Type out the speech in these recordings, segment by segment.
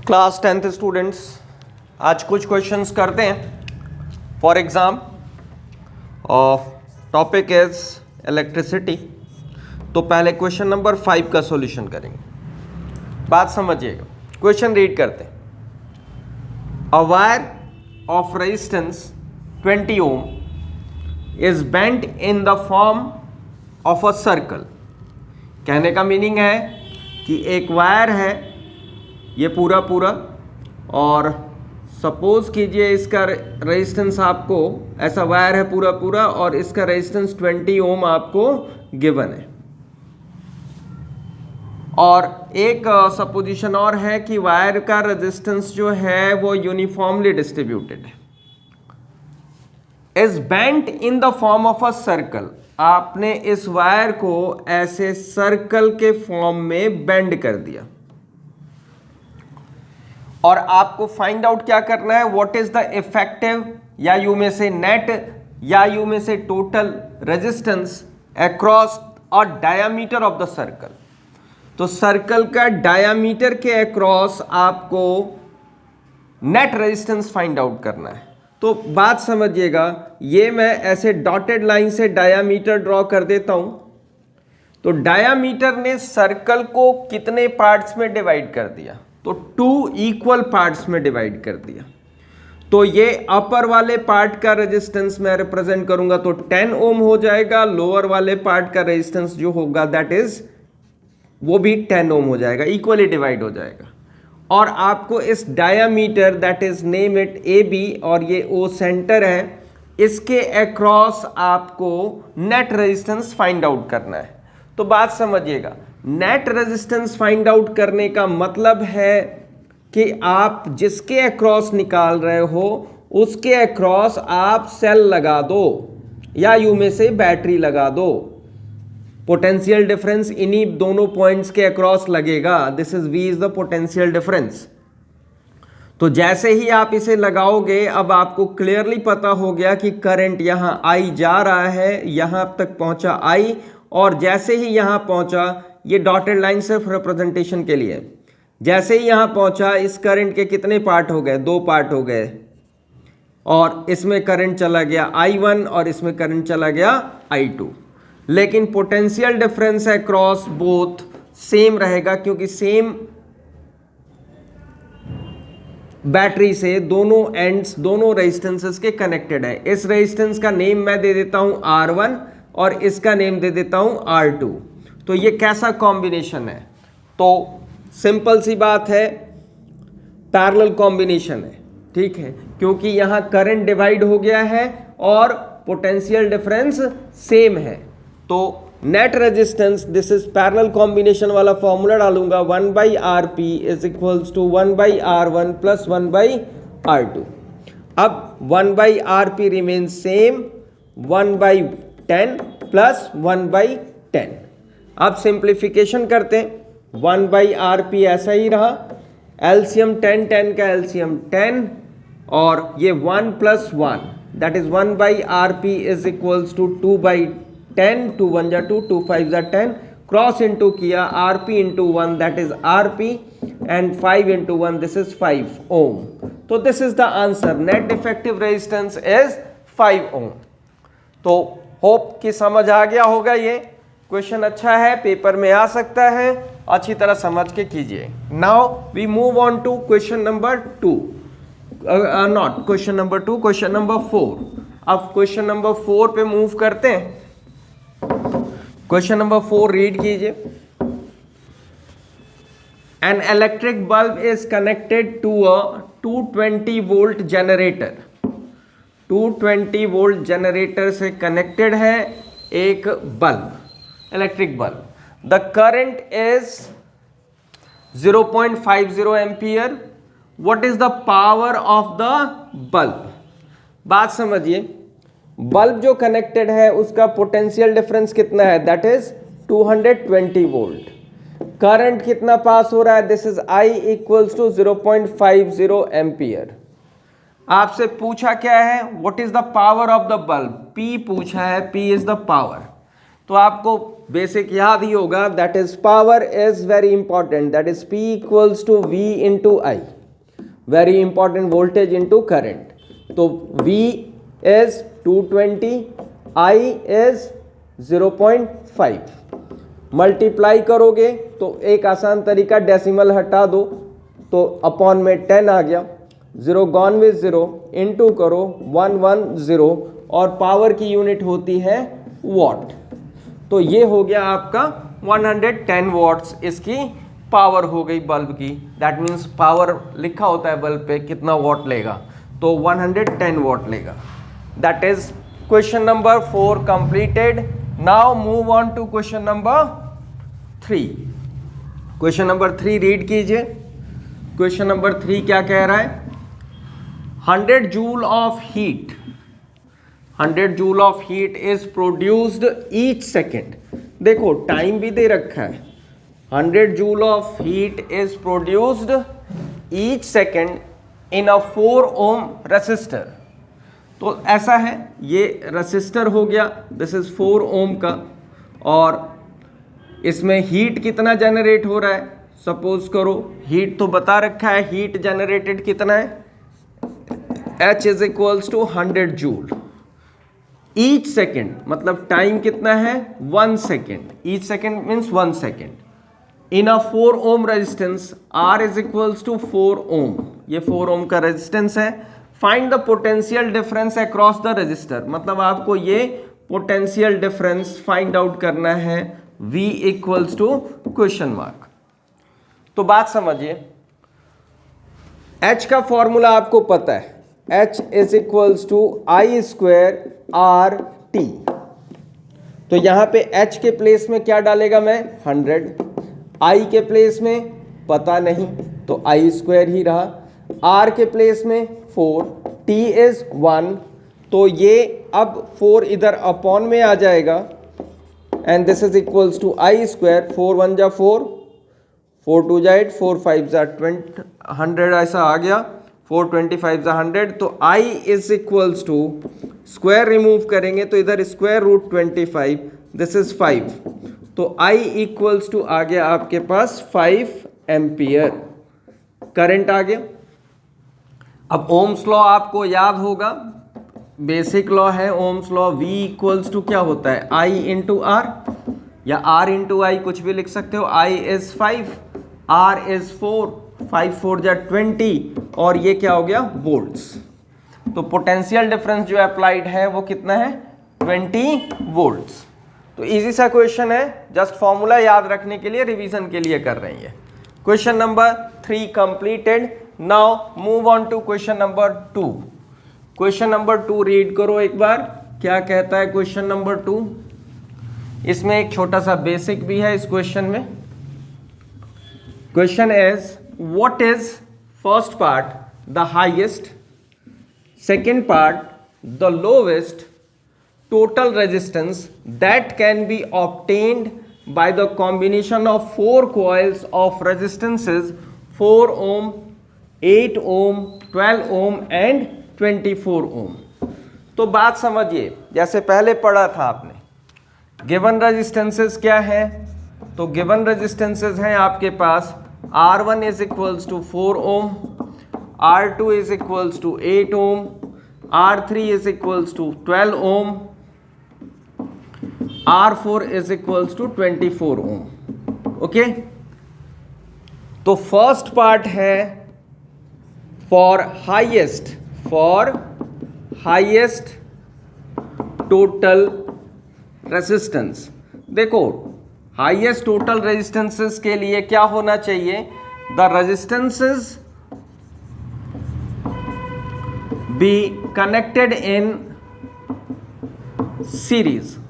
Class 10th students, आज कुछ questions करते हैं for exam. Topic is electricity. तो पहले क्वेश्चन नंबर 5 का सॉल्यूशन करेंगे। बात समझिएगा, क्वेश्चन रीड करते हैं। A wire of resistance 20 ohm is bent in the form of a circle. कहने का मीनिंग है कि एक वायर है ये पूरा और सपोज कीजिए इसका रेजिस्टेंस आपको, ऐसा वायर है पूरा और इसका रेजिस्टेंस 20 ओम आपको गिवन है। और एक सपोजिशन और है कि वायर का रेजिस्टेंस जो है वो यूनिफॉर्मली डिस्ट्रीब्यूटेड है, is bent in the form of a circle. आपने इस वायर को ऐसे सर्कल के फॉर्म में बेंड कर दिया और आपको फाइंड आउट क्या करना है, व्हाट इज द इफेक्टिव या यू में से नेट या यू में से total resistance across a diameter of the circle. तो सर्कल का डायामीटर के अक्रॉस आपको नेट रेजिस्टेंस फाइंड आउट करना है। तो बात समझिएगा, ये मैं ऐसे डॉटेड लाइन से डायामीटर ड्रॉ कर देता हूं। तो डायामीटर ने सर्कल को कितने पार्ट्स में डिवाइड कर दिया, तो 2 इक्वल पार्ट्स में डिवाइड कर दिया। तो ये अपर वाले पार्ट का रेजिस्टेंस मैं रिप्रेजेंट करूंगा तो 10 ओम हो जाएगा, लोअर वाले पार्ट का रेजिस्टेंस जो होगा दैट इज वो भी 10 ओम हो जाएगा, इक्वली डिवाइड हो जाएगा। और आपको इस diameter that is name it AB और ये O सेंटर है, इसके अक्रॉस आपको नेट रेजिस्टेंस फाइंड आउट करना है। तो बात समझिएगा, नेट रेजिस्टेंस फाइंड आउट करने का मतलब है कि आप जिसके अक्रॉस निकाल रहे हो उसके अक्रॉस आप सेल लगा दो या यू में से बैटरी लगा दो। पोटेंशियल डिफरेंस इन्हीं दोनों पॉइंट्स के अक्रॉस लगेगा। This is V is the potential difference. तो जैसे ही आप इसे लगाओगे, अब आपको क्लियरली पता हो गया कि करंट यहां I जा रहा है, यहां तक पहुंचा I, और जैसे ही यहां पहुंचा, ये डॉटेड लाइन सिर्फ रिप्रेजेंटेशन के लिए, जैसे ही यहां पहुंचा इस करंट के कितने पार्ट हो गए, 2 पार्ट हो गए, और इसमें करंट चला गया I1 और इसमें करंट चला गया I2। लेकिन potential difference across both same रहेगा क्योंकि सेम बैटरी से दोनों एंड्स, दोनों रेजिस्टेंसेस के कनेक्टेड है। इस रेजिस्टेंस का नेम मैं दे देता हूं R1 और इसका नेम दे देता हूं R2। तो ये कैसा कॉम्बिनेशन है, तो सिंपल सी बात है, पैरेलल कॉम्बिनेशन है, ठीक है, क्योंकि यहां करंट डिवाइड हो गया है और पोटेंशियल डिफरेंस सेम है। तो net resistance, this is parallel combination वाला फॉर्मूला डालूंगा, 1/RP is equals to 1/R1 plus 1/R2। अब 1/RP रिमेन सेम, 1/10 प्लस 1/10। अब सिंप्लीफिकेशन करते हैं, 1/RP ऐसा ही रहा, एलसीएम 10 का एलसीएम 10 और ये 1 plus 1 that is 1/RP is equals to 2/10, 2 1 जा 2, 2 5 जा 10, क्रॉस इंटू किया, RP into 1 that is RP and 5 into 1 this is 5 ohm. तो this is the answer, net effective resistance is 5 ohm. तो होप कि समझ आ गया होगा। ये क्वेश्चन अच्छा है, पेपर में आ सकता है, अच्छी तरह समझ के कीजिए। Now we move on to question number 2, not question number 2, question number 4। अब क्वेश्चन नंबर 4 पे मूव करते हैं। क्वेश्चन नंबर 4 रीड कीजिए। An electric bulb is connected to a 220 volt generator. 220 volt generator से कनेक्टेड है एक bulb, electric bulb. The current is 0.50 ampere. What is the power of the bulb. बात समझिए, bulb जो connected है उसका potential difference कितना है, दैट इज 220 वोल्ट। करंट कितना पास हो रहा है, this is I equals to 0.50 ampere. आपसे पूछा क्या है, what is the power of the bulb, P पूछा है, P इज द पावर। तो आपको बेसिक याद ही होगा, that is power is very important, that is P equals to V into I, very important, voltage into current. तो V is 220, I is 0.5। Multiply करोगे तो एक आसान तरीका, डेसिमल हटा दो तो अपॉन में 10 आ गया, 0 गॉन विद 0, इंटू करो 110, और पावर की यूनिट होती है वॉट। तो ये हो गया आपका 110 वॉट्स, इसकी पावर हो गई बल्ब की। दैट मीन्स पावर लिखा होता है बल्ब पे कितना वॉट लेगा, तो 110 वॉट लेगा। That is question number 4 completed. Now move on to question number 3। Question number 3 read कीजिए। क्वेश्चन नंबर 3 क्या कह रहा है? 100 joule of heat, 100 joule of heat is produced each second. देखो टाइम भी दे रखा है, 100 joule of heat is produced each second in a 4 ohm resistor. तो ऐसा है, ये रेसिस्टर हो गया, दिस इज 4 ओम का, और इसमें हीट कितना जनरेट हो रहा है? सपोज करो हीट तो बता रखा है, हीट जनरेटेड कितना है? H is equals to 100 joule each second, मतलब टाइम कितना है? 1 second, each second means 1 second. In a 4 ohm resistance, R is equals to 4 ohm, ये 4 ओम का रेजिस्टेंस है। Find the potential difference across the resistor, मतलब आपको ये potential difference find out करना है, V equals to question mark. तो बात समझिए, H का फॉर्मूला आपको पता है, H is equals to I square R T। तो यहां पे H के प्लेस में क्या डालेगा मैं? 100। I के प्लेस में पता नहीं तो I स्क्वायर ही रहा, R के प्लेस में 4, T इज 1, तो ये अब 4 इधर अपॉन में आ जाएगा, and this is equals to I square, 4 1 जा 4, 4 2 जा 8, 4 5 जा 20, 100 ऐसा आ गया, 4 25 जा 100। तो I is equals to, square remove करेंगे तो इधर स्क्वायर रूट 25, दिस इज 5, तो I इक्वल्स टू आ गया आपके पास 5 एम्पियर, करंट आ गया। अब ओम्स लॉ आपको याद होगा, बेसिक लॉ है ohm's law, V equals to क्या होता है? I इंटू R, या R इंटू I, कुछ भी लिख सकते हो। I इज 5, R इज 4, 5 4 जा 20, और ये क्या हो गया? वोल्ट्स। तो पोटेंशियल डिफरेंस जो अप्लाइड है वो कितना है? 20 वोल्ट्स। तो इजी सा क्वेश्चन है, जस्ट फॉर्मूला याद रखने के लिए, रिवीजन के लिए कर रही है। Question number 3 completed. Now move on to question number 2। Question number 2 read करो एक बार, क्या कहता है क्वेश्चन नंबर 2। इसमें एक छोटा सा बेसिक भी है इस क्वेश्चन में। Question is what is first part the highest, second part the lowest total resistance that can be obtained by the combination of 4 coils of resistances 4 ohm, 8 ohm, 12 ohm and 24 ohm। तो बात समझिए, जैसे पहले पढ़ा था आपने, given resistances क्या है? तो गिवन रेजिस्टेंसेस हैं आपके पास, R1 is equals to 4 ohm, R2 is equals to 8 ohm, R3 is equals to 12 ohm, R4 is equals to 24 ohm। Okay, तो फर्स्ट पार्ट है फॉर हाईएस्ट टोटल रेजिस्टेंस। देखो highest total resistances के लिए क्या होना चाहिए? The resistances be connected in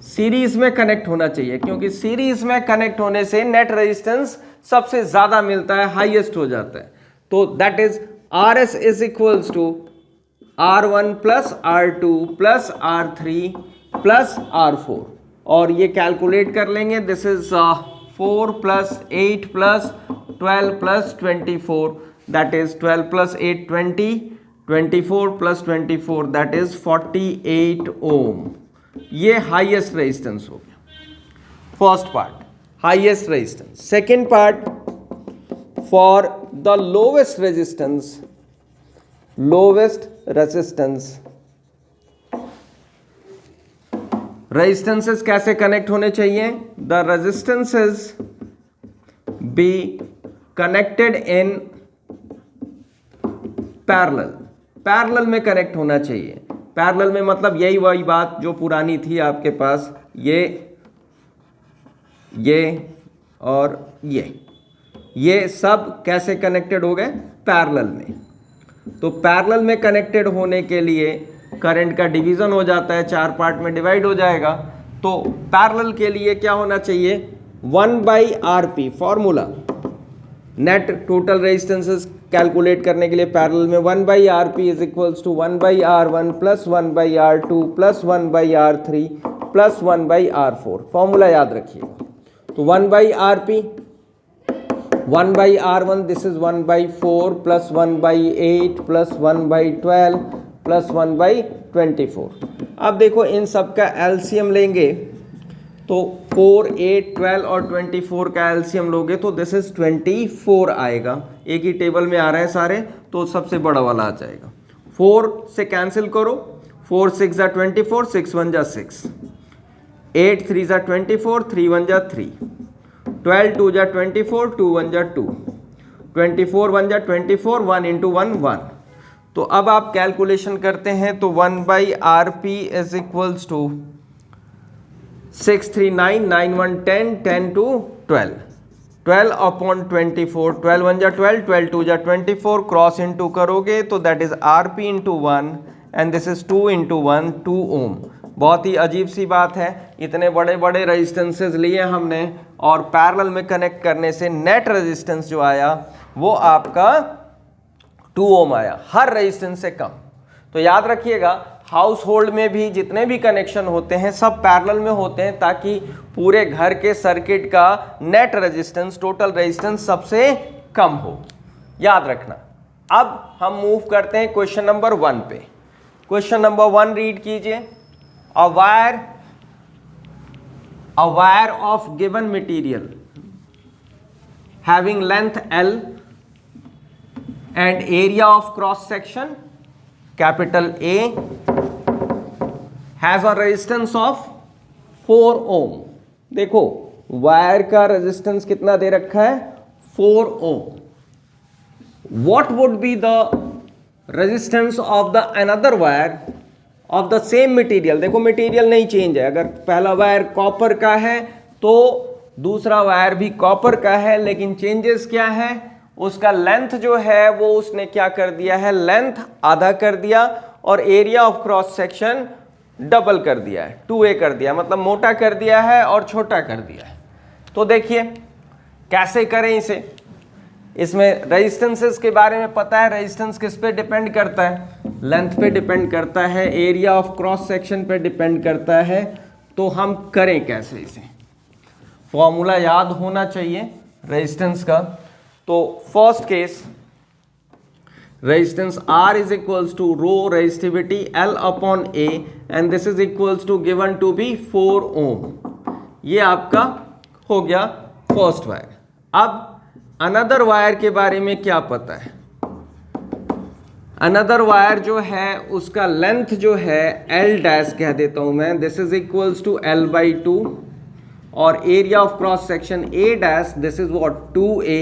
series में connect होना चाहिए, क्योंकि सीरीज में कनेक्ट होने से नेट रेजिस्टेंस सबसे ज्यादा मिलता है, हाईएस्ट हो जाता है। तो that is RS is equals to R1 plus R2 plus R3 plus R4, और ये कैलकुलेट कर लेंगे, this is 4 plus 8 plus 12 plus 24, that is 12 plus 8 20, 24 plus 24 that is 48 ohm. ये हाईएस्ट रेजिस्टेंस हो गया। First part highest resistance. Second part for the lowest resistance. Lowest resistance. Resistances कैसे connect होने चाहिए? The resistances be connected in parallel. Parallel में connect होना चाहिए. Parallel में मतलब यही वही बात जो पुरानी थी आपके पास, ये और ये सब कैसे कनेक्टेड हो गए? पैरेलल में. तो पैरेलल में कनेक्टेड होने के लिए करंट का डिवीजन हो जाता है, 4 पार्ट में डिवाइड हो जाएगा. तो पैरेलल के लिए क्या होना चाहिए? 1/RP formula. Net total resistances calculate करने के लिए पैरेलल में 1/RP is equals to 1/R1 plus 1/R2 plus 1/R3 plus 1/R4. Formula याद रखिएगा. तो 1/RP 1/R1 this is 1/4 plus 1/8 plus 1/12 plus 1/24. अब देखो इन सब का एलसीएम लेंगे तो 4, 8, 12 और 24 का एलसीएम लोगे तो दिस इज 24 आएगा. एक ही टेबल में आ रहे हैं सारे, तो सबसे बड़ा वाला आ जाएगा. 4 से कैंसिल करो. 4 6 जा 24, 6 1 जा 6, 8 3 जा 24, 3 1 जा 3, 12 2 जा 24, 2 1 जा 2, 24 1 जा 24, 1 इंटू 1 1. तो अब आप कैलकुलेशन करते हैं तो 1/RP is equals to 6 3 9 9 1 10 10 2 12 12 upon 24. 12 1 जा 12, 12 2 जा 24. क्रॉस इंटू करोगे तो that is RP into 1 and this is 2 into 1 2 ओम. बहुत ही अजीब सी बात है, इतने बड़े बड़े रेजिस्टेंसेस लिए हमने और पैरेलल में कनेक्ट करने से नेट रेजिस्टेंस जो आया वो आपका 2 ओम आया, हर रेजिस्टेंस से कम. तो याद रखिएगा हाउस होल्ड में भी जितने भी कनेक्शन होते हैं सब पैरेलल में होते हैं ताकि पूरे घर के सर्किट का नेट रेजिस्टेंस, टोटल रेजिस्टेंस सबसे कम हो. याद रखना. अब हम मूव करते हैं क्वेश्चन नंबर 1 पे. क्वेश्चन नंबर 1 रीड कीजिए. A wire of given material having length L and area of cross section capital A has a resistance of 4 ohm. देखो वायर का रेजिस्टेंस कितना दे रखा है? 4 ohm. What would be the resistance of the another wire of the same material? देखो material नहीं change है. अगर पहला वायर कॉपर का है तो दूसरा वायर भी कॉपर का है, लेकिन चेंजेस क्या है? उसका लेंथ जो है वो उसने क्या कर दिया है? लेंथ आधा कर दिया और area of cross section double कर दिया है, 2a कर दिया, मतलब मोटा कर दिया है और छोटा कर दिया है. तो देखिए कैसे करें इसे. इसमें रेजिस्टेंसेस के बारे में पता है. रेजिस्टेंस किस पे डिपेंड करता है? लेंथ पे डिपेंड करता है, एरिया ऑफ क्रॉस सेक्शन पे डिपेंड करता है. तो हम करें कैसे इसे? फॉर्मूला याद होना चाहिए रेजिस्टेंस का. तो first case resistance R is equals to rho resistivity L upon A and this is equals to given to be 4 ohm. ये आपका हो गया फर्स्ट वायर. अब अनदर वायर के बारे में क्या पता है? अनदर वायर जो है उसका लेंथ जो है L डैश कह देता हूं मैं, this is equals to L/2 और area of cross section A dash this is what 2a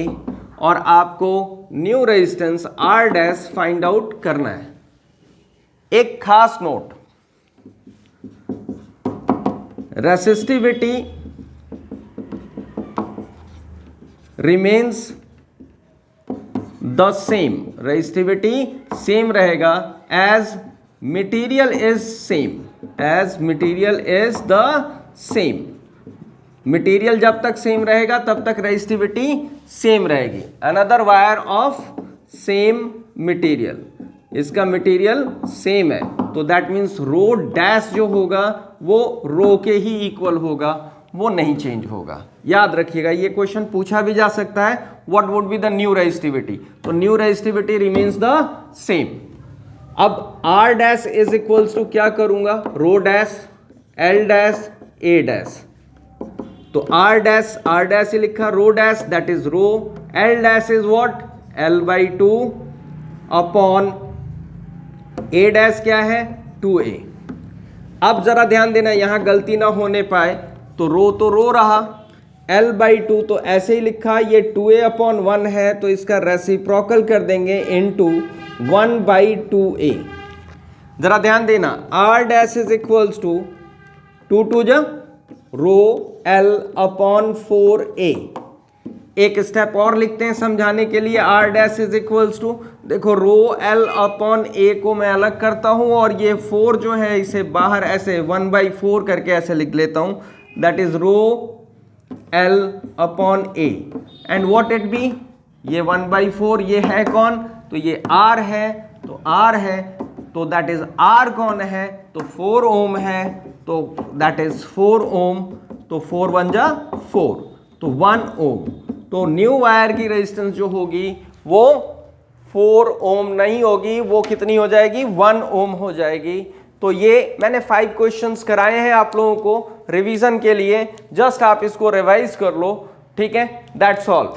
और आपको new resistance R dash find out करना है. एक खास note, resistivity remains the same. Resistivity same रहेगा as material is same. As material is the same. Material जब तक same रहेगा तब तक रेजिस्टिविटी सेम रहेगी. Another wire of same material, इसका मटेरियल सेम है तो दैट मीन्स रो डैश जो होगा वो रो के ही इक्वल होगा, वो नहीं चेंज होगा. याद रखिएगा ये क्वेश्चन पूछा भी जा सकता है. What would be the new resistivity? तो new resistivity remains the same. अब R dash is equals to क्या करूंगा? Rho dash L dash A dash. तो आर डैश ही लिखा, rho dash that is rho, L dash is what, L/2 upon A dash क्या है 2a। अब जरा ध्यान देना यहां गलती ना होने पाए, तो रो रहा, L/2 तो ऐसे ही लिखा, ये 2a अपॉन 1 है तो इसका रेसिप्रोकल कर देंगे इनटू 1/2a। जरा ध्यान देना, r dash is equals to 2 जा रो L अपॉन 4a। एक स्टेप और लिखते हैं समझाने के लिए, r dash is equals to, देखो रो L अपॉन a को मैं अलग करता हूं और ये 4 जो है इसे बाहर ऐसे 1/4 करके ऐसे लिख लेता हूं, that is rho L upon a and what it be, ये 1/4 ये है कौन, तो ये R है, तो R है तो दैट इज R कौन है, तो 4 ओम है, तो दैट इज 4 ओम, तो 4 1 जा 4, तो 1 ओम। तो न्यू वायर की रेजिस्टेंस जो होगी वो 4 ओम नहीं होगी, वो कितनी हो जाएगी, 1 ओम हो जाएगी। तो ये मैंने 5 क्वेश्चंस कराए हैं आप लोगों को रिवीजन के लिए, जस्ट आप इसको रिवाइज कर लो, ठीक है, दैट्स ऑल।